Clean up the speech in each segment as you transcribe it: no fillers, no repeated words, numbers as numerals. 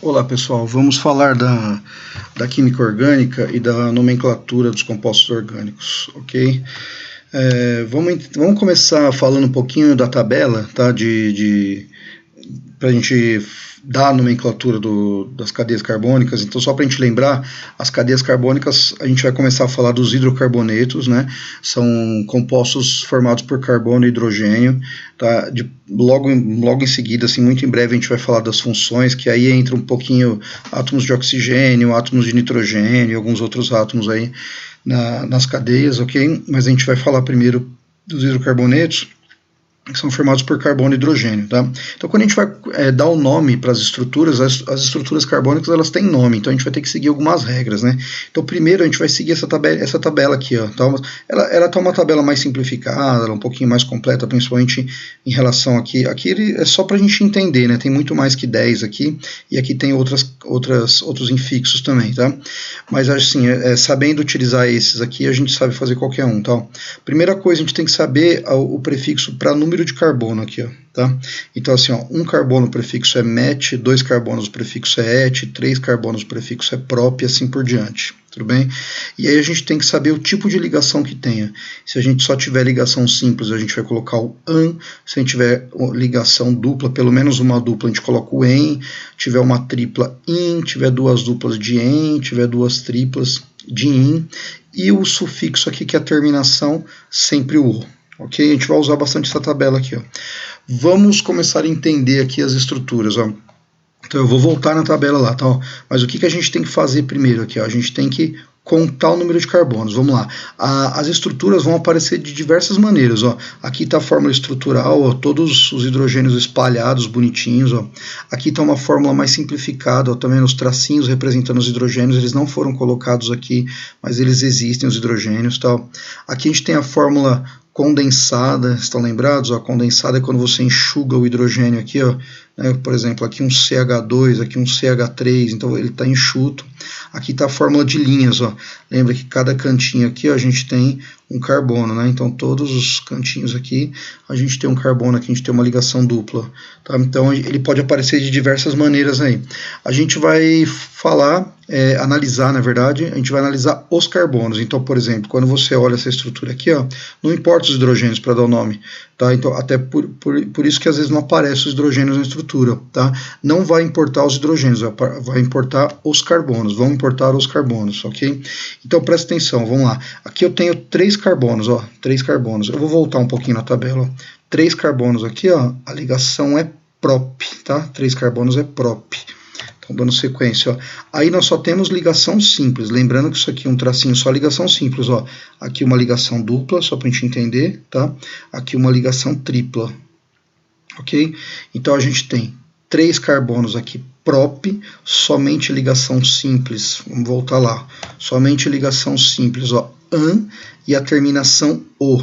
Olá pessoal, vamos falar da química orgânica e da nomenclatura dos compostos orgânicos, ok? Vamos começar falando um pouquinho da tabela, tá? Para a gente dar a nomenclatura das cadeias carbônicas. Então, só para a gente lembrar, as cadeias carbônicas, a gente vai começar a falar dos hidrocarbonetos, né? São compostos formados por carbono e hidrogênio, tá? Logo em seguida, assim, muito em breve, a gente vai falar das funções, que aí entra um pouquinho átomos de oxigênio, átomos de nitrogênio e alguns outros átomos aí nas cadeias, ok? Mas a gente vai falar primeiro dos hidrocarbonetos, que são formados por carbono e hidrogênio, tá? Então, quando a gente vai dar o nome para as estruturas, as estruturas carbônicas, elas têm nome, então a gente vai ter que seguir algumas regras, né? Então, primeiro a gente vai seguir essa tabela aqui, ó, tá? Ela tá uma tabela mais simplificada, ela é um pouquinho mais completa, principalmente em relação aqui. Aqui é só para a gente entender, né? Tem muito mais que 10 aqui, e aqui tem outros infixos também, tá? Mas, assim, sabendo utilizar esses aqui, a gente sabe fazer qualquer um, tá? Primeira coisa, a gente tem que saber o prefixo para número de carbono aqui, ó, tá? Então, assim, ó, um carbono o prefixo é met, 2 carbonos o prefixo é et, 3 carbonos o prefixo é prop, e assim por diante, tudo bem? E aí a gente tem que saber o tipo de ligação que tenha. Se a gente só tiver ligação simples, a gente vai colocar o an. Se a gente tiver ligação dupla, pelo menos uma dupla, a gente coloca o en. Tiver uma tripla, in. Tiver duas duplas de en. Tiver duas triplas de in. E o sufixo aqui, que é a terminação, sempre o o. Ok? A gente vai usar bastante essa tabela aqui, ó. Vamos começar a entender aqui as estruturas, ó. Então eu vou voltar na tabela lá, tá? Mas o que a gente tem que fazer primeiro aqui, ó? A gente tem que contar o número de carbonos. Vamos lá. As estruturas vão aparecer de diversas maneiras, ó. Aqui está a fórmula estrutural, ó, todos os hidrogênios espalhados, bonitinhos, ó. Aqui está uma fórmula mais simplificada, ó, também os tracinhos representando os hidrogênios, eles não foram colocados aqui, mas eles existem, os hidrogênios, tá? Aqui a gente tem a fórmula condensada, estão lembrados? A condensada é quando você enxuga o hidrogênio aqui, ó, né? Por exemplo, aqui um CH2, aqui um CH3, então ele está enxuto. Aqui está a fórmula de linhas, ó. Lembra que cada cantinho aqui, ó, a gente tem um carbono, né? Então todos os cantinhos aqui a gente tem um carbono, aqui a gente tem uma ligação dupla, tá? Então ele pode aparecer de diversas maneiras aí. A gente vai falar, analisar, na verdade, a gente vai analisar os carbonos. Então, por exemplo, quando você olha essa estrutura aqui, ó, não importa os hidrogênios para dar o nome, tá? Então, até por isso que às vezes não aparecem os hidrogênios na estrutura, tá? Não vai importar os hidrogênios, vai importar os carbonos, vão importar os carbonos, ok? Então, presta atenção, vamos lá. Aqui eu tenho 3 carbonos, ó, 3 carbonos. Eu vou voltar um pouquinho na tabela, ó. 3 carbonos aqui, ó, a ligação é prop, tá? 3 carbonos é prop. Então, dando sequência, ó. Aí nós só temos ligação simples, lembrando que isso aqui é um tracinho só ligação simples, ó. Aqui uma ligação dupla, só para a gente entender, tá? Aqui uma ligação tripla, ok? Então a gente tem 3 carbonos aqui prop, somente ligação simples, vamos voltar lá, somente ligação simples, ó, an, e a terminação o.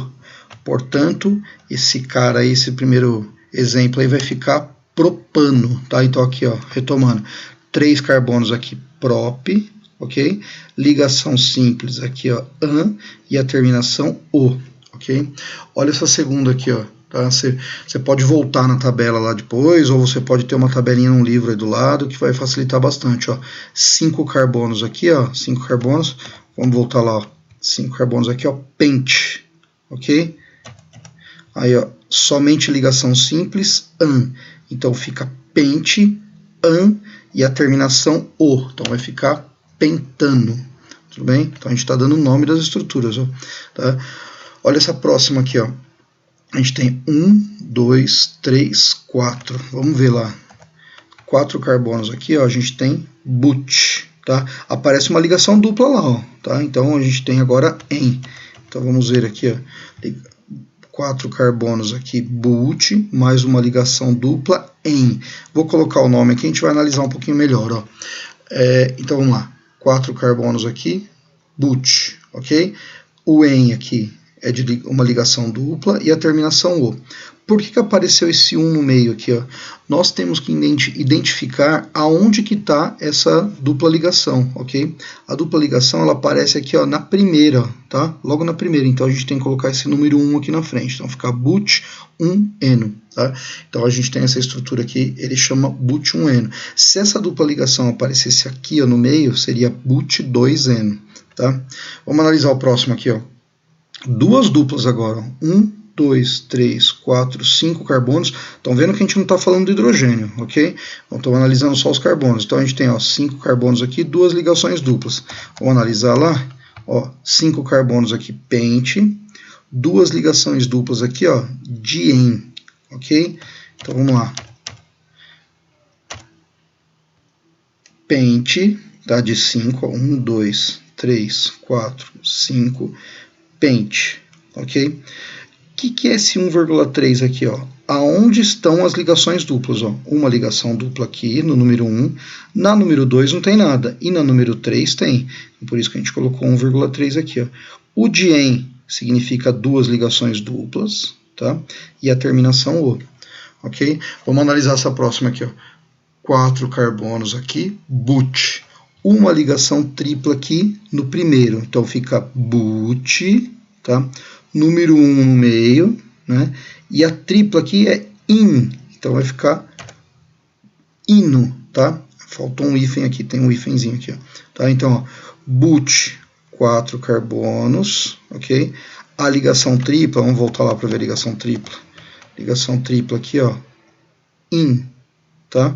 Portanto, esse cara aí, esse primeiro exemplo aí vai ficar propano, tá? Então aqui, ó, retomando, 3 carbonos aqui prop, ok? Ligação simples aqui, ó, an, e a terminação o, ok? Olha essa segunda aqui, ó. Tá? Você pode voltar na tabela lá depois, ou você pode ter uma tabelinha num livro aí do lado, que vai facilitar bastante, ó. 5 carbonos aqui, ó, 5 carbonos, vamos voltar lá, ó. 5 carbonos aqui, ó, pente, ok? Aí, ó, somente ligação simples, an, então fica pente, an, e a terminação o, então vai ficar pentano, tudo bem? Então a gente está dando o nome das estruturas, ó, tá? Olha essa próxima aqui, ó. A gente tem 1, 2, 3, 4. Vamos ver lá. 4 carbonos aqui, ó, a gente tem but, tá? Aparece uma ligação dupla lá, ó, tá? Então a gente tem agora en. Então vamos ver aqui, ó. 4 carbonos aqui, but, mais uma ligação dupla, en. Vou colocar o nome aqui, a gente vai analisar um pouquinho melhor, ó. Então vamos lá. 4 carbonos aqui, but, ok? O en aqui é de uma ligação dupla e a terminação o. Por que apareceu esse 1 no meio aqui, ó? Nós temos que identificar aonde que está essa dupla ligação, ok? A dupla ligação, ela aparece aqui, ó, na primeira, tá? Logo na primeira, então a gente tem que colocar esse número 1 aqui na frente. Então fica but 1 eno, Tá? Então a gente tem essa estrutura aqui, ele chama but1eno. Se essa dupla ligação aparecesse aqui ó, no meio, seria but2eno. Tá? Vamos analisar o próximo aqui. Ó. Duas duplas agora. 1, 2, 3, 4, 5 carbonos. Estão vendo que a gente não está falando do hidrogênio, ok? Então estou analisando só os carbonos. Então a gente tem 5 carbonos aqui, duas ligações duplas. Vamos analisar lá. 5 carbonos aqui, pente. Duas ligações duplas aqui, ó, dien. Ok? Então vamos lá. Pente, tá? De 5, 1, 2, 3, 4, 5, pente. Ok? O que é esse 1,3 aqui? Ó? Aonde estão as ligações duplas? Ó? Uma ligação dupla aqui no número 1, na número 2 não tem nada, e na número 3 tem. Por isso que a gente colocou 1,3 aqui. Ó. O dien significa duas ligações duplas, tá? E a terminação O. Ok? Vamos analisar essa próxima aqui. Ó. 4 carbonos aqui, but. Uma ligação tripla aqui no primeiro, então fica but, tá? Número 1 no meio, né? E a tripla aqui é in, então vai ficar ino, tá? Faltou um hífen aqui, tem um hífenzinho aqui, ó. Tá? Então, ó, but, 4 carbonos, ok? A ligação tripla, vamos voltar lá para ver a ligação tripla. Ligação tripla aqui, ó, in, tá?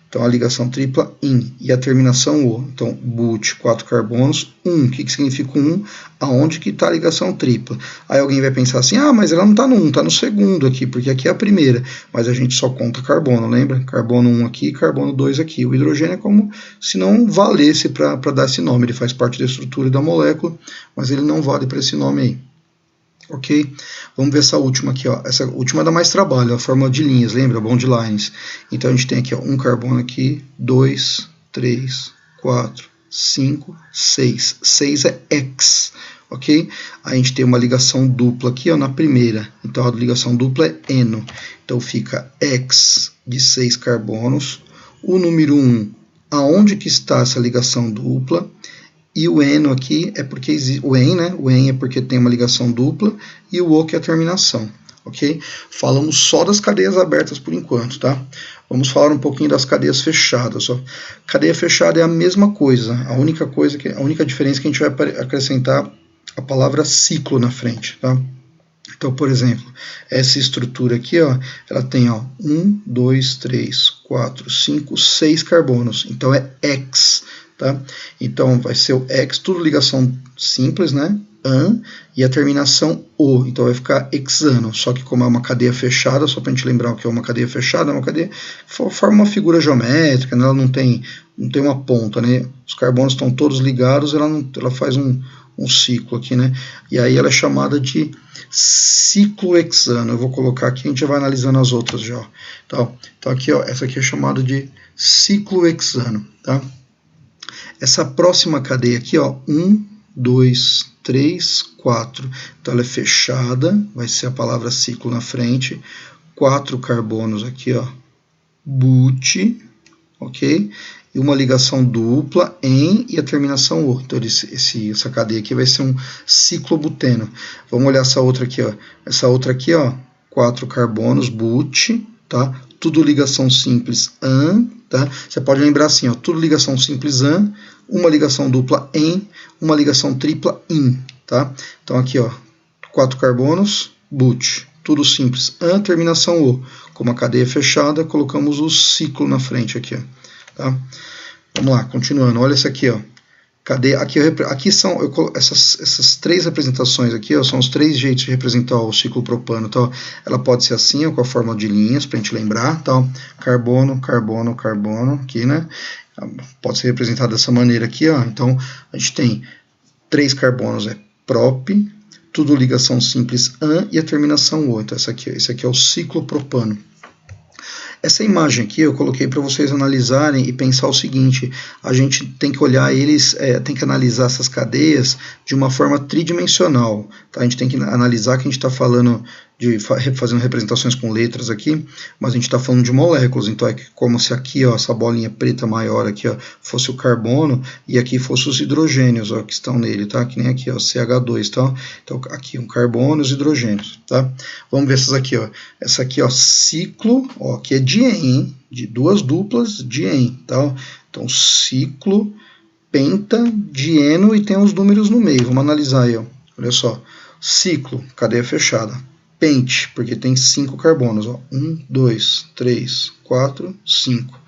Então, a ligação tripla in e a terminação O. Então, but, 4 carbonos, 1. O que significa 1? Aonde que está a ligação tripla? Aí alguém vai pensar assim, mas ela não está no 1, está no segundo aqui, porque aqui é a primeira. Mas a gente só conta carbono, lembra? Carbono 1 aqui, carbono 2 aqui. O hidrogênio é como se não valesse para dar esse nome. Ele faz parte da estrutura da molécula, mas ele não vale para esse nome aí. Ok? Vamos ver essa última aqui, ó. Essa última dá mais trabalho, a fórmula de linhas, lembra? Bond lines. Então a gente tem aqui, ó, um carbono aqui, 2, 3, 4, 5, 6. 6 é X, ok? A gente tem uma ligação dupla aqui, ó, na primeira. Então a ligação dupla é eno. Então fica X de 6 carbonos. O número 1, aonde que está essa ligação dupla? E o eno aqui é porque existe, o en, né? O en é porque tem uma ligação dupla e o o que é a terminação, ok? Falamos só das cadeias abertas por enquanto, tá? Vamos falar um pouquinho das cadeias fechadas, ó. Cadeia fechada é a mesma coisa, a única diferença é que a gente vai acrescentar a palavra ciclo na frente, tá? Então, por exemplo, essa estrutura aqui, ó, ela tem, ó, 1, 2, 3, 4, 5, 6 carbonos, então é X. Tá? Então vai ser o X, tudo ligação simples, né? An, e a terminação O, então vai ficar hexano, só que como é uma cadeia fechada, só para a gente lembrar o que é uma cadeia fechada, é uma cadeia forma uma figura geométrica, né? Ela não tem uma ponta, né? Os carbonos estão todos ligados, ela faz um ciclo aqui, né? E aí ela é chamada de ciclo hexano. Eu vou colocar aqui, a gente vai analisando as outras já. Então aqui, ó, essa aqui é chamada de ciclo hexano, tá? Essa próxima cadeia aqui, ó, 1, 2, 3, 4. Então ela é fechada, vai ser a palavra ciclo na frente. 4 carbonos aqui, ó, but, ok? E uma ligação dupla em e a terminação O. Então essa cadeia aqui vai ser um ciclobuteno. Vamos olhar essa outra aqui, ó. Essa outra aqui, ó, 4 carbonos, but, tá? Tudo ligação simples an, tá? Você pode lembrar assim, ó, tudo ligação simples an, uma ligação dupla em, uma ligação tripla in, tá? Então aqui, ó, 4 carbonos, but, tudo simples an, terminação O. Como a cadeia fechada, colocamos o ciclo na frente aqui, ó, tá? Vamos lá, continuando. Olha essa aqui, ó. Cadeia, aqui são essas três representações aqui, ó, são os 3 jeitos de representar o ciclo propano. Então, ela pode ser assim, ó, com a forma de linhas, para a gente lembrar, tá? Carbono, carbono, carbono, aqui, né? Pode ser representado dessa maneira aqui, ó. Então, a gente tem 3 carbonos, é prop, tudo ligação simples an e a terminação O. Então, esse aqui é o ciclo propano. Essa imagem aqui eu coloquei para vocês analisarem e pensar o seguinte: a gente tem que olhar tem que analisar essas cadeias de uma forma tridimensional. Tá? A gente tem que analisar que a gente está falando fazendo representações com letras aqui, mas a gente está falando de moléculas, então é como se aqui, ó, essa bolinha preta maior aqui, ó, fosse o carbono e aqui fosse os hidrogênios, ó, que estão nele, tá? Que nem aqui, ó, CH2, tá? Então aqui um carbono e os hidrogênios, tá? Vamos ver essas aqui, ó. Essa aqui, ó, ciclo, ó, que é diene, de duas duplas, diene, tá? Então ciclo, penta, dieno e tem os números no meio. Vamos analisar aí, ó. Olha só. Ciclo, cadeia fechada. Pente, porque tem 5 carbonos, ó. 1, 2, 3, 4, 5.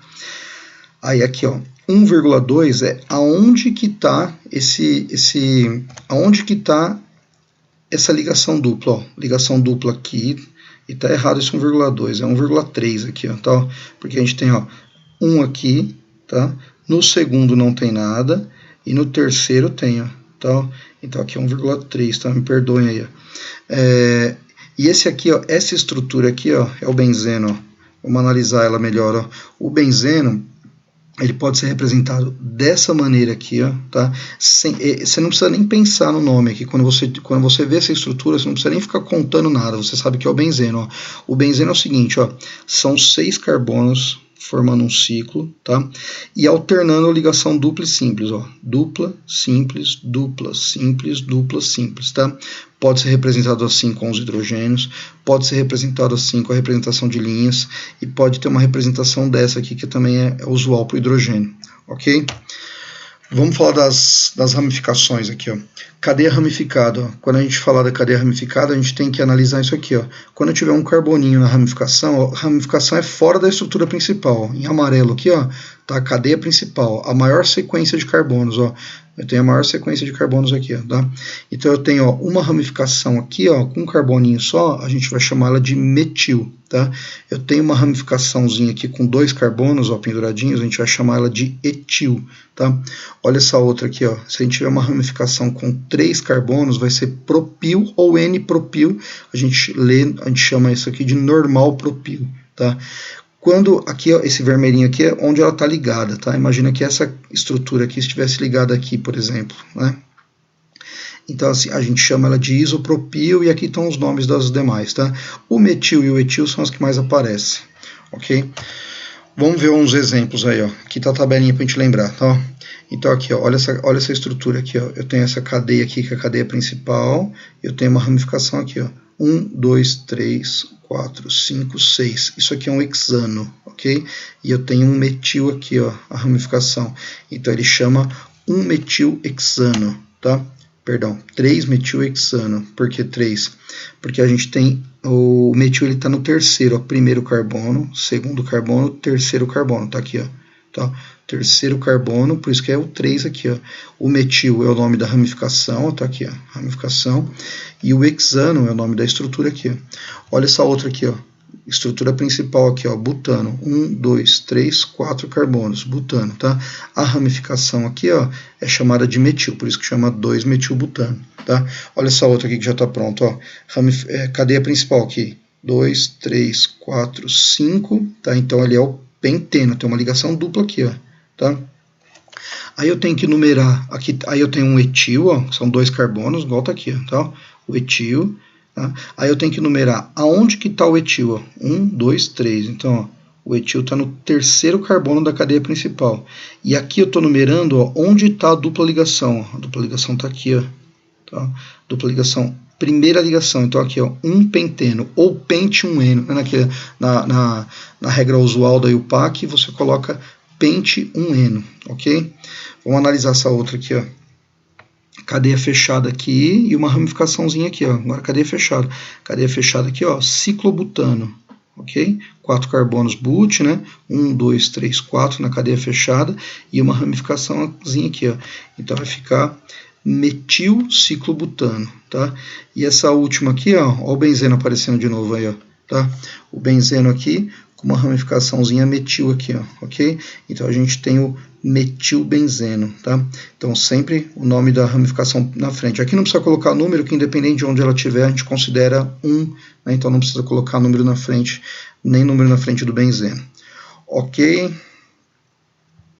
Aí aqui, ó, 1,2 é aonde que está aonde que está essa ligação dupla, ó. Ligação dupla aqui, e tá errado esse 1,2, é 1,3 aqui, ó, tá? Porque a gente tem, ó, 1 aqui, tá? No segundo não tem nada, e no terceiro tem, ó, tá? Então aqui é 1,3, tá? Me perdoem aí, ó. E esse aqui, ó, essa estrutura aqui, ó, é o benzeno, ó. Vamos analisar ela melhor, ó. O benzeno, ele pode ser representado dessa maneira aqui, ó, tá? Você não precisa nem pensar no nome aqui. Quando você vê essa estrutura, você não precisa nem ficar contando nada. Você sabe que é o benzeno, ó. O benzeno é o seguinte, ó. São 6 carbonos formando um ciclo, tá? E alternando a ligação dupla e simples, ó. Dupla, simples, dupla, simples, dupla, simples, tá? Pode ser representado assim com os hidrogênios, pode ser representado assim com a representação de linhas, e pode ter uma representação dessa aqui, que também é usual para o hidrogênio, ok? Vamos falar das ramificações aqui, ó. Cadeia ramificada, ó. Quando a gente falar da cadeia ramificada, a gente tem que analisar isso aqui, ó. Quando tiver um carboninho na ramificação, ó, a ramificação é fora da estrutura principal. Em amarelo aqui, ó, tá a cadeia principal, a maior sequência de carbonos, ó. Eu tenho a maior sequência de carbonos aqui, ó, tá? Então eu tenho, ó, uma ramificação aqui, ó, com um carboninho só, a gente vai chamar ela de metil, tá? Eu tenho uma ramificaçãozinha aqui com 2 carbonos, ó, penduradinhos, a gente vai chamar ela de etil, tá? Olha essa outra aqui, ó. Se a gente tiver uma ramificação com 3 carbonos, vai ser propil ou N-propil. A gente chama isso aqui de normal propil, tá? Quando aqui, ó, esse vermelhinho aqui é onde ela está ligada, tá? Imagina que essa estrutura aqui estivesse ligada aqui, por exemplo, né? Então, assim, a gente chama ela de isopropil e aqui estão os nomes das demais, tá? O metil e o etil são as que mais aparecem, ok? Vamos ver uns exemplos aí, ó. Aqui tá a tabelinha para a gente lembrar, tá? Então aqui, ó, olha essa estrutura aqui, ó. Eu tenho essa cadeia aqui, que é a cadeia principal, eu tenho uma ramificação aqui, ó. 1, 2, 3, 4, 5, 6. Isso aqui é um hexano, ok? E eu tenho um metil aqui, ó, a ramificação. Então ele chama 1-metil-hexano, tá? Perdão, 3-metil-hexano. Por que 3? Porque a gente tem o metil, ele está no terceiro, ó, primeiro carbono, segundo carbono, terceiro carbono, tá aqui, ó. Tá? Terceiro carbono, por isso que é o 3 aqui, ó. O metil é o nome da ramificação, ó, tá aqui, ó, ramificação, e o hexano é o nome da estrutura aqui, ó. Olha essa outra aqui, ó, estrutura principal aqui, ó, butano, 1, 2, 3, 4 carbonos, butano, tá? A ramificação aqui, ó, é chamada de metil, por isso que chama 2-metilbutano, tá? Olha essa outra aqui que já tá pronta, ó, cadeia principal aqui, 2, 3, 4, 5, tá? Então ele é o penteno, tem uma ligação dupla aqui, ó, tá? Aí eu tenho que numerar, aqui, aí eu tenho um etil, ó, são 2 carbonos, igual tá aqui, ó, tá? O etil, tá? Aí eu tenho que numerar aonde que tá o etil, ó, 1, 2, 3, então, ó, o etil está no terceiro carbono da cadeia principal, e aqui eu estou numerando, ó, onde está a dupla ligação, ó. A dupla ligação está aqui, ó, tá? Dupla ligação, primeira ligação, então aqui, ó, um penteno, ou pente um eno, né? Na regra usual da IUPAC, você coloca pente um eno, ok? Vamos analisar essa outra aqui, ó. Cadeia fechada aqui e uma ramificaçãozinha aqui, ó. Agora cadeia fechada. Cadeia fechada aqui, ó, ciclobutano, ok? 4 carbonos but, né? 1, 2, 3, 4 na cadeia fechada e uma ramificaçãozinha aqui, ó. Então vai ficar metilciclobutano, tá? E essa última aqui, ó o benzeno aparecendo de novo aí, ó, tá? O benzeno aqui com uma ramificaçãozinha metil aqui, ó, ok? Então a gente tem o metilbenzeno, tá? Então sempre o nome da ramificação na frente. Aqui não precisa colocar número, que independente de onde ela estiver, a gente considera 1, né? Então não precisa colocar número na frente, nem número na frente do benzeno. Ok?